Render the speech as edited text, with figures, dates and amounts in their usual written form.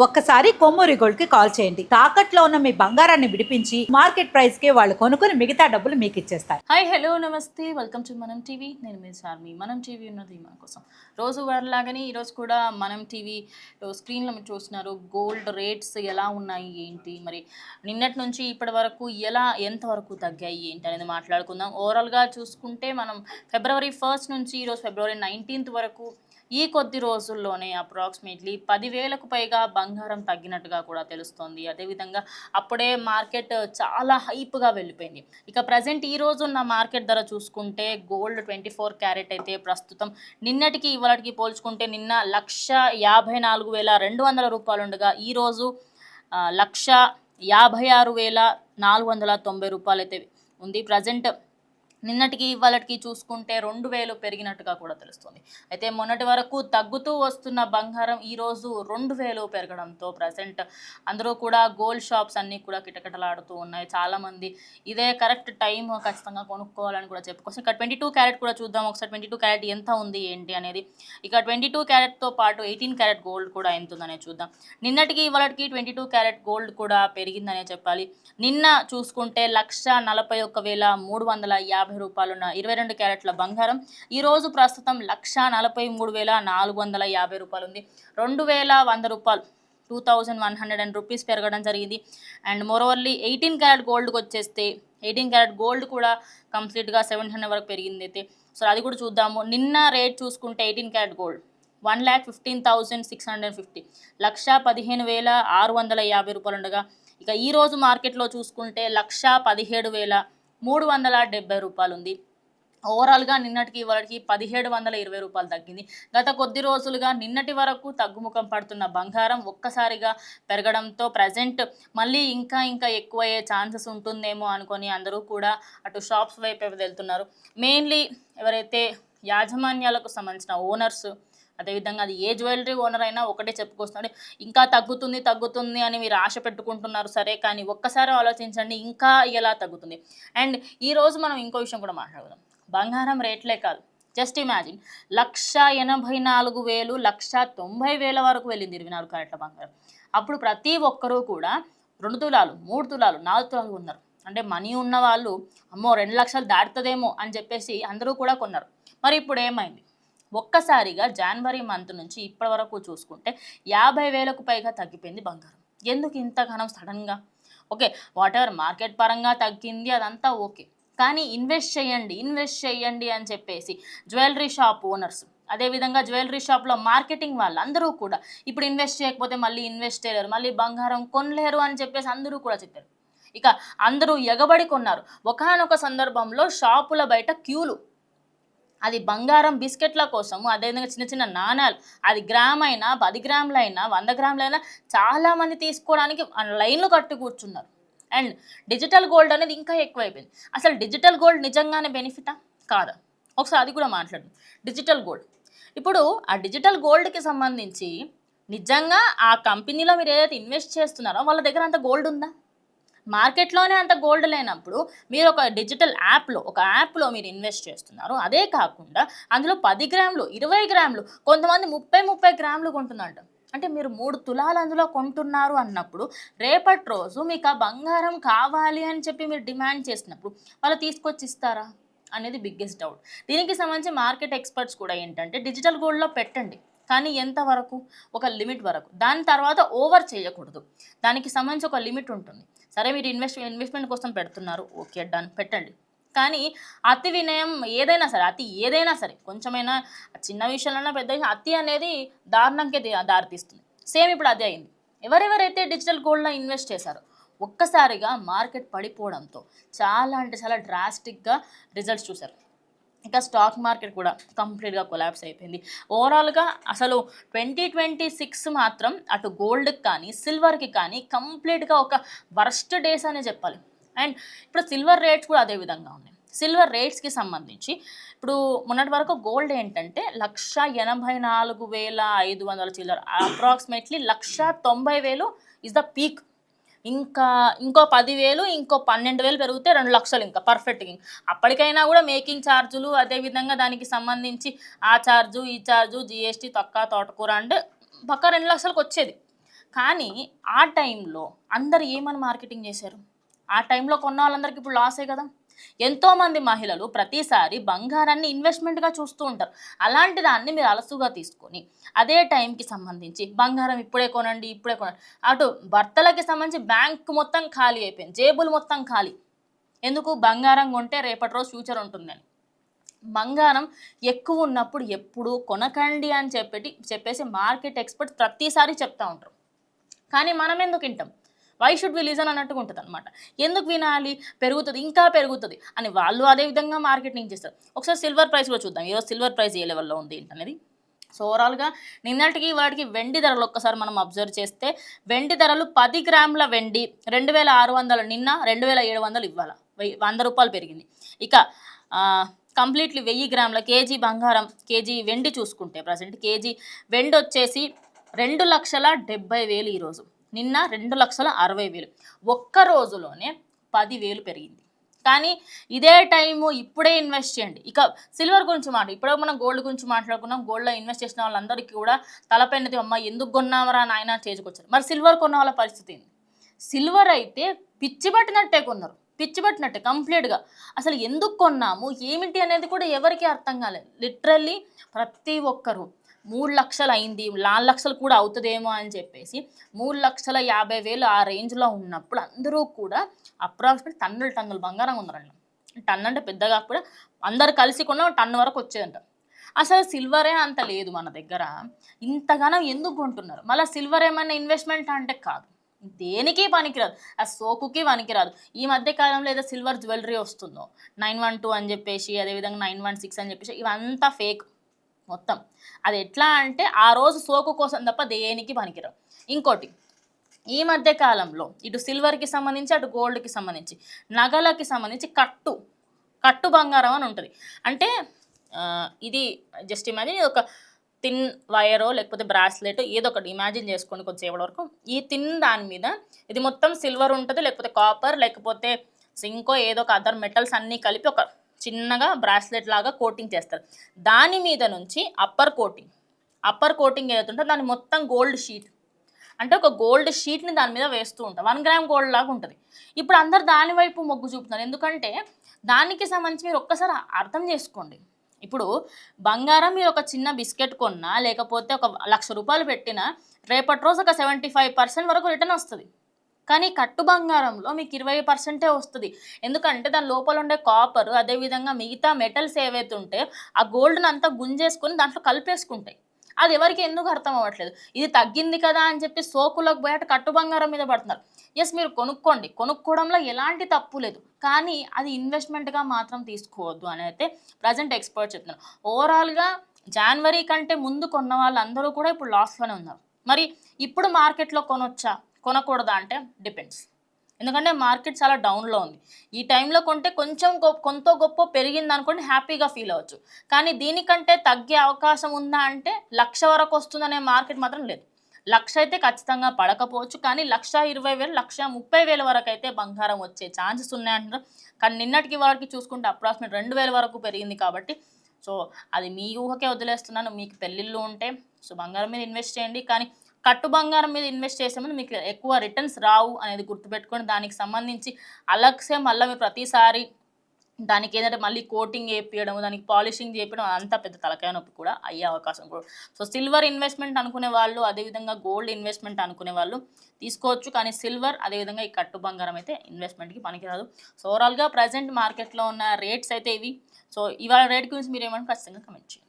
ఒక్కసారి కొమ్మూరి గోల్డ్ కి కాల్ చేయండి. తాకట్లో ఉన్న మీ బంగారాన్ని విడిపించి మార్కెట్ ప్రైస్ కి వాళ్ళు కొనుక్కుని మిగతా డబ్బులు మీకు ఇచ్చేస్తారు. హాయ్ హలో నమస్తే, వెల్కమ్ టు మనం టీవీ. నేను మీ చార్మి. మనం టీవీ ఉన్నది మన కోసం. రోజు వారిలాగానే ఈరోజు కూడా మనం టీవీ స్క్రీన్లో మీరు చూస్తున్నారు. గోల్డ్ రేట్స్ ఎలా ఉన్నాయి ఏంటి, మరి నిన్నటి నుంచి ఇప్పటి వరకు ఎంతవరకు తగ్గాయి ఏంటి అనేది మాట్లాడుకుందాం. ఓవరాల్గా చూసుకుంటే మనం ఫిబ్రవరి 1 నుంచి ఈరోజు ఫిబ్రవరి 19 వరకు ఈ కొద్ది రోజుల్లోనే అప్రాక్సిమేట్లీ 10,000కు పైగా బంగారం తగ్గినట్టుగా కూడా తెలుస్తోంది. అదేవిధంగా అప్పుడే మార్కెట్ చాలా హైప్గా వెళ్ళిపోయింది. ఇక ప్రజెంట్ ఈ రోజు ఉన్న మార్కెట్ ధర చూసుకుంటే గోల్డ్ 24 క్యారెట్ అయితే ప్రస్తుతం నిన్నటికి ఇవాళకి పోల్చుకుంటే నిన్న 1,54,200 రూపాయలు ఉండగా ఈరోజు 1,56,490 రూపాయలు అయితే ఉంది. ప్రజెంట్ నిన్నటికి ఇవాళకి చూసుకుంటే 2,000 పెరిగినట్టుగా కూడా తెలుస్తుంది. అయితే మొన్నటి వరకు తగ్గుతూ వస్తున్న బంగారం ఈరోజు 2,000 పెరగడంతో ప్రజెంట్ అందరూ కూడా గోల్డ్ షాప్స్ అన్నీ కూడా కిటకిటలాడుతూ ఉన్నాయి. చాలామంది ఇదే కరెక్ట్ టైం ఖచ్చితంగా కొనుక్కోవాలని కూడా చెప్పుకోవచ్చు. ఇక 22 క్యారెట్ కూడా చూద్దాం ఒకసారి. 22 క్యారెట్ ఎంత ఉంది ఏంటి అనేది. ఇక 22 క్యారెట్తో పాటు 18 క్యారెట్ గోల్డ్ కూడా ఎంత ఉందనే చూద్దాం. నిన్నటికి ఇవాళకి 22 క్యారెట్ గోల్డ్ కూడా పెరిగిందనే చెప్పాలి. నిన్న చూసుకుంటే 1,41,350 రూపాయలున్న 22 క్యారెట్ల బంగారం ఈరోజు ప్రస్తుతం 1,43,450 రూపాయలు ఉంది. 2,100 రూపాయలు 2,100 రూపీస్ పెరగడం జరిగింది. అండ్ మోరోవర్లీ 18 క్యారెట్ గోల్డ్కి వచ్చేస్తే 18 క్యారెట్ గోల్డ్ కూడా కంప్లీట్గా 700 వరకు పెరిగింది. అయితే సో అది కూడా చూద్దాము. నిన్న రేట్ చూసుకుంటే 18 క్యారెట్ గోల్డ్ 1,15,650 1,15,650 రూపాయలు ఉండగా ఇక ఈరోజు మార్కెట్లో చూసుకుంటే 1,17,370 రూపాయలు ఉంది. ఓవరాల్గా నిన్నటికి ఇవాళకి 1,720 రూపాయలు తగ్గింది. గత కొద్ది రోజులుగా నిన్నటి వరకు తగ్గుముఖం పడుతున్న బంగారం ఒక్కసారిగా పెరగడంతో ప్రజెంట్ మళ్ళీ ఇంకా ఎక్కువయ్యే ఛాన్సెస్ ఉంటుందేమో అనుకొని అందరూ కూడా అటు షాప్స్ వైపు వెళ్తున్నారు. మెయిన్లీ ఎవరైతే యాజమాన్యాలకు సంబంధించిన ఓనర్స్, అదేవిధంగా అది ఏ జ్యువెలరీ ఓనర్ అయినా ఒకటే చెప్పుకొస్తున్నాడు, ఇంకా తగ్గుతుంది అని మీరు ఆశ పెట్టుకుంటున్నారు సరే, కానీ ఒక్కసారి ఆలోచించండి ఇంకా ఎలా తగ్గుతుంది. అండ్ ఈరోజు మనం ఇంకో విషయం కూడా మాట్లాడదాం. బంగారం రేట్లే కాదు, జస్ట్ ఇమాజిన్ 1,84,000 1,90,000 వరకు వెళ్ళింది 24 క్యారెట్ల బంగారం. అప్పుడు ప్రతి ఒక్కరూ కూడా 2 తులాలు 3 తులాలు 4 తులాలు ఉన్నారు. అంటే మనీ ఉన్న వాళ్ళు అమ్మో 2 లక్షలు దాటుతుందేమో అని చెప్పేసి అందరూ కూడా కొన్నారు. మరి ఇప్పుడు ఏమైంది? ఒక్కసారిగా జనవరి మంత్ నుంచి ఇప్పటి వరకు చూసుకుంటే 50,000కు పైగా తగ్గిపోయింది బంగారం. ఎందుకు ఇంతగానం సడన్గా? ఓకే, వాటెవర్ మార్కెట్ పరంగా తగ్గింది అదంతా ఓకే, కానీ ఇన్వెస్ట్ చేయండి అని చెప్పేసి జ్యువెలరీ షాప్ ఓనర్స్, అదేవిధంగా జ్యువెలరీ షాప్లో మార్కెటింగ్ వాళ్ళు అందరూ కూడా ఇప్పుడు ఇన్వెస్ట్ చేయకపోతే మళ్ళీ ఇన్వెస్ట్ చేయలేరు, మళ్ళీ బంగారం కొనలేరు అని చెప్పేసి అందరూ కూడా చెప్పారు. ఇక అందరూ ఎగబడి కొన్నారు. ఒకానొక సందర్భంలో షాపుల బయట క్యూలు, అది బంగారం బిస్కెట్ల కోసము, అదేవిధంగా చిన్న చిన్న నాణాలు, అది గ్రామ్ అయినా 10 గ్రాములైనా 100 గ్రాములైనా చాలామంది తీసుకోవడానికి లైన్లు కట్టి కూర్చున్నారు. అండ్ డిజిటల్ గోల్డ్ అనేది ఇంకా ఎక్కువైపోయింది. అసలు డిజిటల్ గోల్డ్ నిజంగానే బెనిఫిటా కాదా? ఒకసారి అది కూడా మాట్లాడు. డిజిటల్ గోల్డ్, ఇప్పుడు ఆ డిజిటల్ గోల్డ్కి సంబంధించి నిజంగా ఆ కంపెనీలో మీరు ఏదైతే ఇన్వెస్ట్ చేస్తున్నారో వాళ్ళ దగ్గర అంత గోల్డ్ ఉందా? మార్కెట్లోనే అంత గోల్డ్ లేనప్పుడు మీరు ఒక డిజిటల్ యాప్లో మీరు ఇన్వెస్ట్ చేస్తున్నారు. అదే కాకుండా అందులో 10 గ్రాములు 20 గ్రాములు కొంతమంది 30 గ్రాములు కొంటున్నట్టు. అంటే మీరు 3 తులాలు అందులో కొంటున్నారు అన్నప్పుడు రేపటి రోజు మీకు ఆ బంగారం కావాలి అని చెప్పి మీరు డిమాండ్ చేసినప్పుడు వాళ్ళు తీసుకొచ్చి ఇస్తారా అనేది బిగ్గెస్ట్ డౌట్. దీనికి సంబంధించి మార్కెట్ ఎక్స్పర్ట్స్ కూడా ఏంటంటే డిజిటల్ గోల్డ్లో పెట్టండి, కానీ ఎంతవరకు? ఒక లిమిట్ వరకు. దాని తర్వాత ఓవర్ చేయకూడదు. దానికి సంబంధించి ఒక లిమిట్ ఉంటుంది. సరే, మీరు ఇన్వెస్ట్మెంట్ కోసం పెడుతున్నారు, ఓకే డన్, పెట్టండి. కానీ అతి వినయం ఏదైనా సరే కొంచెమైనా చిన్న విషయంలో పెద్ద అతి అనేది దారుణంకే దారితీస్తుంది. సేమ్ ఇప్పుడు అదే అయింది. ఎవరెవరైతే డిజిటల్ గోల్డ్లో ఇన్వెస్ట్ చేశారో ఒక్కసారిగా మార్కెట్ పడిపోవడంతో చాలా డ్రాస్టిక్గా రిజల్ట్స్ చూశారు. ఇక స్టాక్ మార్కెట్ కూడా కంప్లీట్గా కొలాప్స్ అయిపోయింది. ఓవరాల్గా అసలు 2026 మాత్రం అటు గోల్డ్కి కానీ సిల్వర్కి కానీ కంప్లీట్గా ఒక వర్స్ట్ డేస్ అనే చెప్పాలి. అండ్ ఇప్పుడు సిల్వర్ రేట్స్ కూడా అదే విధంగా ఉన్నాయి. సిల్వర్ రేట్స్కి సంబంధించి ఇప్పుడు మొన్నటి వరకు గోల్డ్ ఏంటంటే 1,84,500 చిల్లర, అప్రాక్సిమేట్లీ 1,90,000 ఇస్ ద పీక్. ఇంకో 10,000 ఇంకో 12,000 పెరిగితే 2 లక్షలు ఇంకా పర్ఫెక్ట్గా. అప్పటికైనా కూడా మేకింగ్ ఛార్జులు, అదేవిధంగా దానికి సంబంధించి ఆ ఛార్జు ఈ ఛార్జు జిఎస్టీ తొక్క తోటకూర అంటే పక్క 2 లక్షలకు వచ్చేది. కానీ ఆ టైంలో అందరు ఏమని మార్కెటింగ్ చేశారు? ఆ టైంలో కొన్న వాళ్ళందరికీ ఇప్పుడు లాసే కదా. ఎంతోమంది మహిళలు ప్రతిసారి బంగారాన్ని ఇన్వెస్ట్మెంట్గా చూస్తూ ఉంటారు. అలాంటి దాన్ని మీరు అలసుగా తీసుకొని అదే టైంకి సంబంధించి బంగారం ఇప్పుడే కొనండి, ఇప్పుడే కొనండి, అటు భర్తలకి సంబంధించి బ్యాంక్ మొత్తం ఖాళీ అయిపోయింది, జేబులు మొత్తం ఖాళీ. ఎందుకు? బంగారం కొంటే రేపటి రోజు ఫ్యూచర్ ఉంటుందని. బంగారం ఎక్కువ ఉన్నప్పుడు ఎప్పుడు కొనకండి అని చెప్పేసి మార్కెట్ ఎక్స్పర్ట్స్ ప్రతిసారి చెప్తా ఉంటారు. కానీ మనం ఎందుకు వింటాం? వై షుడ్ వి లిజన్ అన్నట్టుగా ఉంటుంది అనమాట. ఎందుకు వినాలి? పెరుగుతుంది, ఇంకా పెరుగుతుంది అని వాళ్ళు అదే విధంగా మార్కెటింగ్ చేస్తారు. ఒకసారి సిల్వర్ ప్రైస్ కూడా చూద్దాం. ఈరోజు సిల్వర్ ప్రైస్ ఏ లెవెల్లో ఉంది ఏంటనేది. సో ఓవరాల్గా నిన్నటికి వాటికి వెండి ధరలు ఒక్కసారి మనం అబ్జర్వ్ చేస్తే వెండి ధరలు 10 గ్రాముల వెండి 2600, నిన్న 2700 ఇవ్వాలి, 100 రూపాయలు పెరిగింది. ఇక కంప్లీట్లీ 1000 గ్రాముల కేజీ బంగారం, కేజీ వెండి చూసుకుంటే ప్రజెంట్ కేజీ వెండి వచ్చేసి 2,70,000 ఈరోజు, నిన్న 2,60,000. ఒక్క రోజులోనే 10,000 పెరిగింది. కానీ ఇదే టైము ఇప్పుడే ఇన్వెస్ట్ చేయండి. ఇక సిల్వర్ గురించి ఇప్పుడే మనం గోల్డ్ గురించి మాట్లాడుకున్నాం. గోల్డ్లో ఇన్వెస్ట్ చేసిన వాళ్ళందరికీ కూడా తలపెన్నది, అమ్మ ఎందుకు కొన్నామరా నాయన చేసుకొచ్చారు. మరి సిల్వర్ కొన్న వాళ్ళ పరిస్థితి ఏంది? సిల్వర్ అయితే పిచ్చి పట్టినట్టే కొన్నారు, పిచ్చి పట్టినట్టే కంప్లీట్గా. అసలు ఎందుకు కొన్నాము ఏమిటి అనేది కూడా ఎవరికి అర్థం కాలేదు. లిటరల్లీ ప్రతి ఒక్కరు 3 లక్షలు అయింది, 4 లక్షలు కూడా అవుతుందేమో అని చెప్పేసి 3,50,000 ఆ రేంజ్లో ఉన్నప్పుడు అందరూ కూడా అప్రాక్సిమేట్ టన్నులు బంగారం ఉన్నారండి. టన్ అంటే పెద్దగా కూడా అందరు కలిసి కొన్న టన్ను వరకు వచ్చేదంట. అసలు సిల్వరే అంత లేదు మన దగ్గర, ఇంతగానో ఎందుకు కొంటున్నారు? మళ్ళీ సిల్వర్ ఏమైనా ఇన్వెస్ట్మెంట్ అంటే కాదు, దేనికి పనికిరాదు, ఆ సోకుకి పనికిరాదు. ఈ మధ్య కాలంలో ఏదో సిల్వర్ జ్యువెలరీ వస్తుందో 912 అని చెప్పేసి, అదేవిధంగా 916 అని చెప్పేసి, ఇవంతా ఫేక్ మొత్తం. అది ఎట్లా అంటే ఆ రోజు సోకు కోసం తప్ప దేనికి పనికిరావు. ఇంకోటి, ఈ మధ్య కాలంలో ఇటు సిల్వర్కి సంబంధించి అటు గోల్డ్కి సంబంధించి నగలకి సంబంధించి కట్టు బంగారం అని ఉంటుంది. అంటే ఇది జస్ట్ ఇమాజిన్ ఒక థిన్ వైరో లేకపోతే బ్రాస్లెట్ ఏదో ఒకటి ఇమాజిన్ చేసుకోండి కొద్దిసేపటి వరకు. ఈ థిన్ దాని మీద ఇది మొత్తం సిల్వర్ ఉంటుంది, లేకపోతే కాపర్, లేకపోతే జింకో ఏదో ఒక అదర్ మెటల్స్ అన్నీ కలిపి ఒక చిన్నగా బ్రాస్లెట్ లాగా కోటింగ్ చేస్తారు. దాని మీద నుంచి అప్పర్ కోటింగ్ ఏదైతుందో దాన్ని మొత్తం గోల్డ్ షీట్, అంటే ఒక గోల్డ్ షీట్ని దాని మీద వేస్తూ ఉంటాం. 1 గ్రామ్ గోల్డ్ లాగా ఉంటుంది. ఇప్పుడు అందరు దాని వైపు మొగ్గు చూపుతున్నారు. ఎందుకంటే దానికి సంబంధించి మీరు ఒక్కసారి అర్థం చేసుకోండి. ఇప్పుడు బంగారం మీరు ఒక చిన్న బిస్కెట్ కొన్నా లేకపోతే ఒక 1,00,000 రూపాయలు పెట్టినా రేపటి రోజు ఒక 75% వరకు రిటర్న్ వస్తుంది. కానీ కట్టు బంగారంలో మీకు 20% వస్తుంది. ఎందుకంటే దాని లోపల ఉండే కాపర్, అదేవిధంగా మిగతా మెటల్స్ ఏవైతే ఉంటాయో ఆ గోల్డ్ని అంతా గుంజేసుకొని దాంట్లో కలిపేసుకుంటాయి. అది ఎవరికి ఎందుకు అర్థం అవ్వట్లేదు. ఇది తగ్గింది కదా అని చెప్పి సోకులకు పోయాట కట్టు బంగారం మీద పడుతున్నారు. ఎస్, మీరు కొనుక్కోండి, కొనుక్కోవడంలో ఎలాంటి తప్పు లేదు, కానీ అది ఇన్వెస్ట్మెంట్గా మాత్రం తీసుకోవద్దు అని అయితే ప్రజెంట్ ఎక్స్పర్ట్ చెప్తున్నారు. ఓవరాల్గా జనవరి కంటే ముందు కొన్న వాళ్ళందరూ కూడా ఇప్పుడు లాస్లోనే ఉన్నారు. మరి ఇప్పుడు మార్కెట్లో కొనొచ్చా కొనకూడదా అంటే డిపెండ్స్. ఎందుకంటే మార్కెట్ చాలా డౌన్లో ఉంది. ఈ టైంలో కొంటే కొంచెం కొంత గొప్ప పెరిగింది అనుకోండి, హ్యాపీగా ఫీల్ అవ్వచ్చు. కానీ దీనికంటే తగ్గే అవకాశం ఉందా అంటే 1,00,000 వరకు వస్తుందనే మార్కెట్ మాత్రం లేదు. 1,00,000 అయితే ఖచ్చితంగా పడకపోవచ్చు, కానీ 1,20,000, 1,30,000 వరకు అయితే బంగారం వచ్చే ఛాన్సెస్ ఉన్నాయంటారు. కానీ నిన్నటికి వారికి చూసుకుంటే అప్రాక్సిమేట్ 2,000 వరకు పెరిగింది. కాబట్టి సో అది మీ ఊహకే వదిలేస్తున్నాను. మీకు పెళ్ళిళ్ళు ఉంటే సో బంగారం మీద ఇన్వెస్ట్ చేయండి, కానీ కట్టు బంగారం మీద ఇన్వెస్ట్ చేసే ముందు మీకు ఎక్కువ రిటర్న్స్ రావు అనేది గుర్తుపెట్టుకొని దానికి సంబంధించి అలక్సే మళ్ళీ మీరు ప్రతిసారి దానికి ఏంటంటే మళ్ళీ కోటింగ్ వేయించడం, దానికి పాలిషింగ్ చేయడం, అంతా పెద్ద తలకాయ నొప్పి కూడా అయ్యే అవకాశం కూడా. సో సిల్వర్ ఇన్వెస్ట్మెంట్ అనుకునే వాళ్ళు, అదేవిధంగా గోల్డ్ ఇన్వెస్ట్మెంట్ అనుకునే వాళ్ళు తీసుకోవచ్చు, కానీ సిల్వర్ అదేవిధంగా ఈ కట్టు బంగారం అయితే ఇన్వెస్ట్మెంట్కి పనికిరాదు. సో ఓవరాల్గా ప్రజెంట్ మార్కెట్లో ఉన్న రేట్స్ అయితే ఇవి. సో ఇవాళ రేట్ గురించి మీరు ఏమంటే ఖచ్చితంగా కమెంట్ చేయండి.